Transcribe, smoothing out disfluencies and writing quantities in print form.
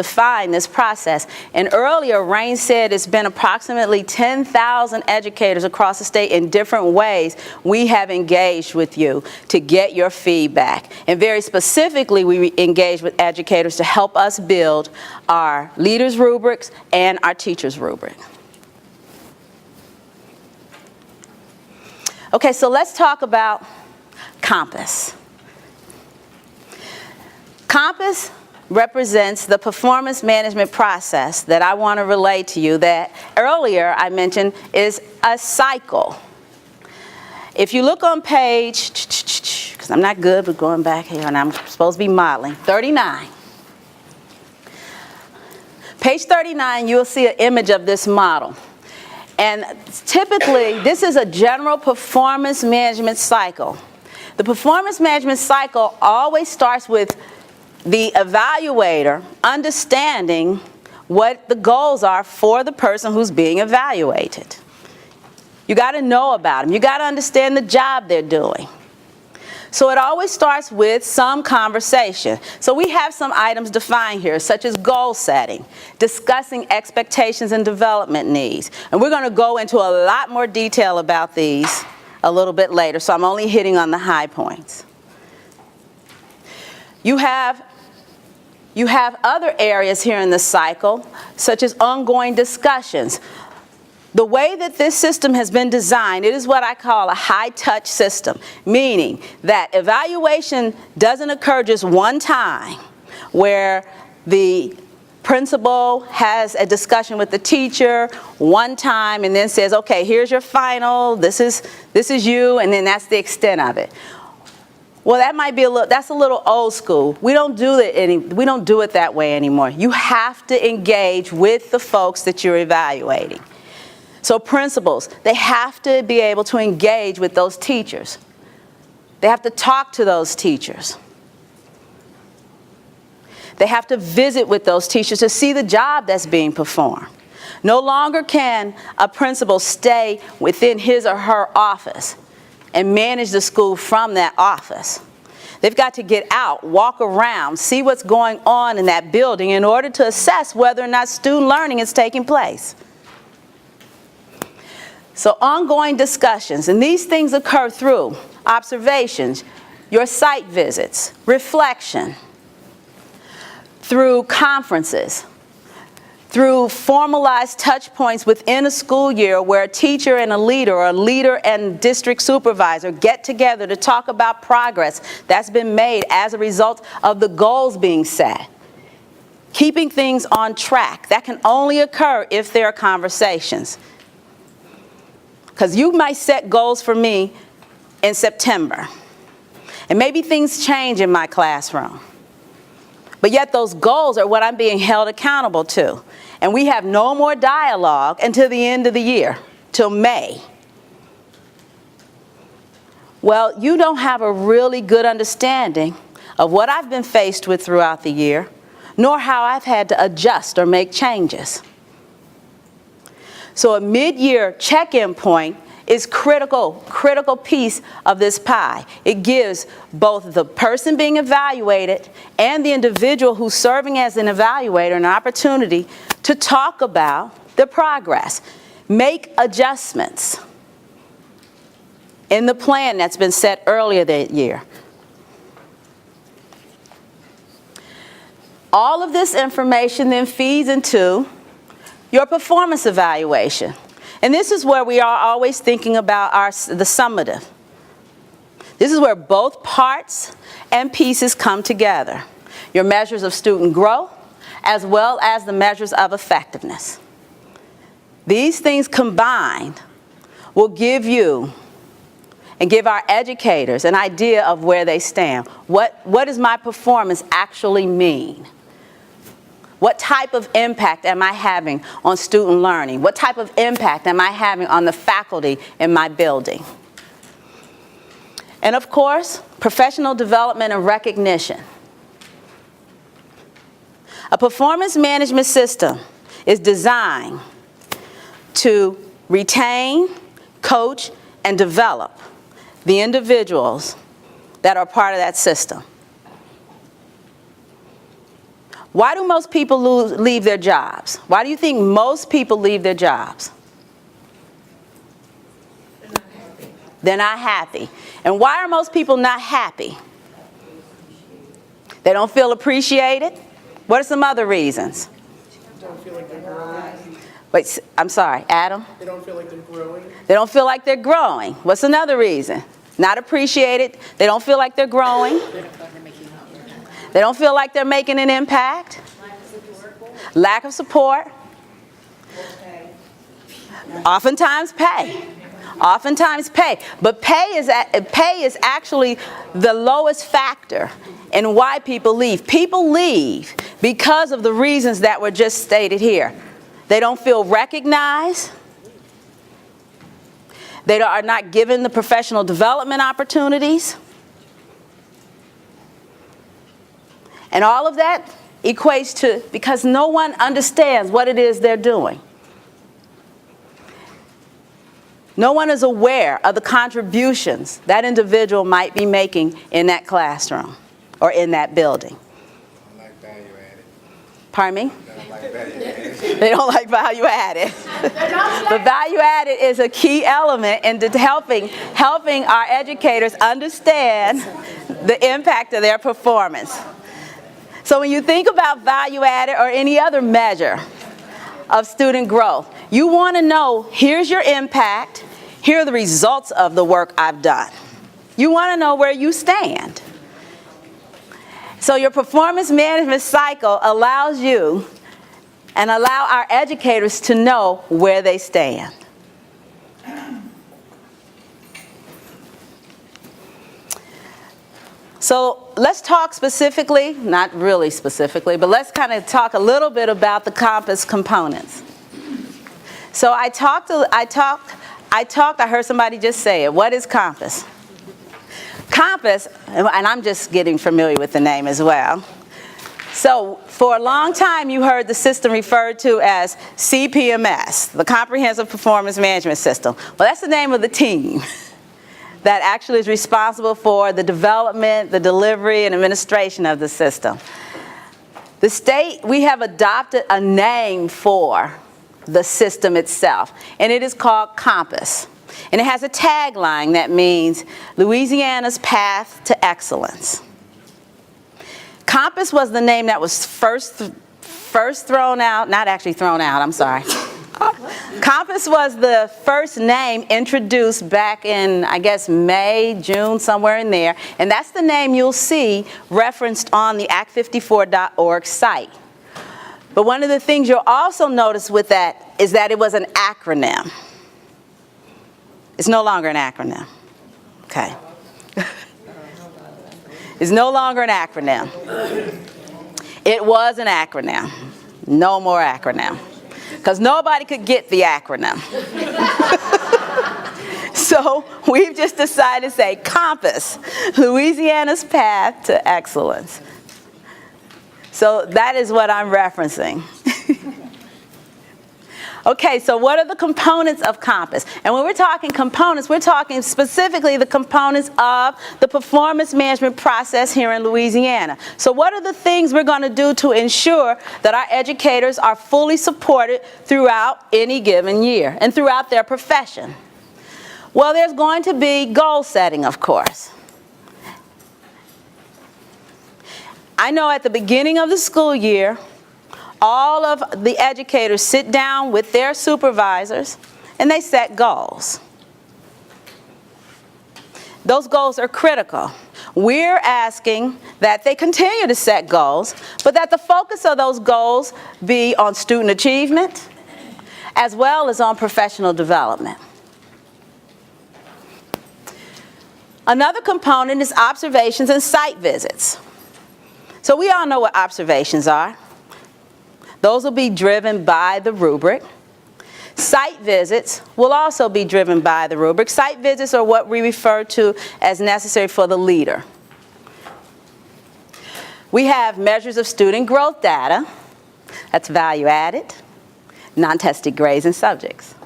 define this process. And earlier, Rain said it's been approximately 10,000 educators across the state in different ways we have engaged with you to get your feedback. And very specifically, we engage with educators to help us build our leaders rubrics and our teachers rubric. Okay, so let's talk about Compass. Compass represents the performance management process that I want to relay to you that earlier I mentioned is a cycle. If you look on page, because I'm not good with going back here and I'm supposed to be modeling, 39. Page 39, you'll see an image of this model. And typically, this is a general performance management cycle. The performance management cycle always starts with the evaluator understanding what the goals are for the person who's being evaluated. You got to know about them. You got to understand the job they're doing. So it always starts with some conversation. So we have some items defined here, such as goal setting, discussing expectations and development needs. And we're going to go into a lot more detail about these a little bit later, so I'm only hitting on the high points. You have other areas here in the cycle, such as ongoing discussions. The way that this system has been designed, it is what I call a high-touch system, meaning that evaluation doesn't occur just one time where the principal has a discussion with the teacher one time and then says, okay, here's your final, this is you, and then that's the extent of it. Well, that might be that's a little old school. We don't do it that way anymore. You have to engage with the folks that you're evaluating. So principals, they have to be able to engage with those teachers. They have to talk to those teachers. They have to visit with those teachers to see the job that's being performed. No longer can a principal stay within his or her office and manage the school from that office. They've got to get out, walk around, see what's going on in that building in order to assess whether or not student learning is taking place. So ongoing discussions, and these things occur through observations, your site visits, reflection, through conferences, through formalized touch points within a school year where a teacher and a leader, or a leader and district supervisor get together to talk about progress that's been made as a result of the goals being set. Keeping things on track, that can only occur if there are conversations. Because you might set goals for me in September, and maybe things change in my classroom. But yet those goals are what I'm being held accountable to. And we have no more dialogue until the end of the year, till May. Well, you don't have a really good understanding of what I've been faced with throughout the year, nor how I've had to adjust or make changes. So a mid-year check-in point is critical piece of this pie. It gives both the person being evaluated and the individual who's serving as an evaluator an opportunity to talk about the progress, make adjustments in the plan that's been set earlier that year. All of this information then feeds into your performance evaluation. And this is where we are always thinking about the summative. This is where both parts and pieces come together. Your measures of student growth, as well as the measures of effectiveness. These things combined will give you and give our educators an idea of where they stand. What does my performance actually mean? What type of impact am I having on student learning? What type of impact am I having on the faculty in my building? And of course, professional development and recognition. A performance management system is designed to retain, coach, and develop the individuals that are part of that system. Why do most people leave their jobs? Why do you think most people leave their jobs? They're not happy. And why are most people not happy? They don't feel appreciated. What are some other reasons? They don't feel like they're growing. Wait, I'm sorry, Adam? They don't feel like they're growing. They don't feel like they're growing. What's another reason? Not appreciated. They don't feel like they're growing. They don't feel like they're making an impact. Lack of support. Oftentimes pay. Oftentimes pay. But pay is actually the lowest factor in why people leave. People leave because of the reasons that were just stated here. They don't feel recognized. They are not given the professional development opportunities. And all of that equates to because no one understands what it is they're doing. No one is aware of the contributions that individual might be making in that classroom or in that building. Don't like value added. Pardon me? They don't like value added. They don't like value added. But value added is a key element in helping our educators understand the impact of their performance. So when you think about value added or any other measure of student growth, you want to know, here's your impact, here are the results of the work I've done. You want to know where you stand. So your performance management cycle allows you and allow our educators to know where they stand. So let's talk specifically, not really specifically, but let's kind of talk a little bit about the compass components. So I heard somebody just say it. What is compass? Compass, and I'm just getting familiar with the name as well. So for a long time you heard the system referred to as CPMS, the Comprehensive Performance Management System. Well, that's the name of the team that actually is responsible for the development, the delivery, and administration of the system. The state, we have adopted a name for the system itself, and it is called Compass. And it has a tagline that means Louisiana's Path to Excellence. Compass was the name that was first thrown out, not actually thrown out, I'm sorry. Compass was the first name introduced back in, I guess, May, June, somewhere in there. And that's the name you'll see referenced on the act54.org site. But one of the things you'll also notice with that is that it was an acronym. It's no longer an acronym. Okay. It's no longer an acronym. It was an acronym. No more acronym. Because nobody could get the acronym. So we've just decided to say Compass, Louisiana's Path to Excellence. So that is what I'm referencing. Okay, so what are the components of Compass? And when we're talking components, we're talking specifically the components of the performance management process here in Louisiana. So what are the things we're going to do to ensure that our educators are fully supported throughout any given year and throughout their profession? Well, there's going to be goal setting, of course. I know at the beginning of the school year, all of the educators sit down with their supervisors and they set goals. Those goals are critical. We're asking that they continue to set goals, but that the focus of those goals be on student achievement as well as on professional development. Another component is observations and site visits. So we all know what observations are. Those will be driven by the rubric. Site visits will also be driven by the rubric. Site visits are what we refer to as necessary for the leader. We have measures of student growth data. That's value added, non-tested grades and subjects.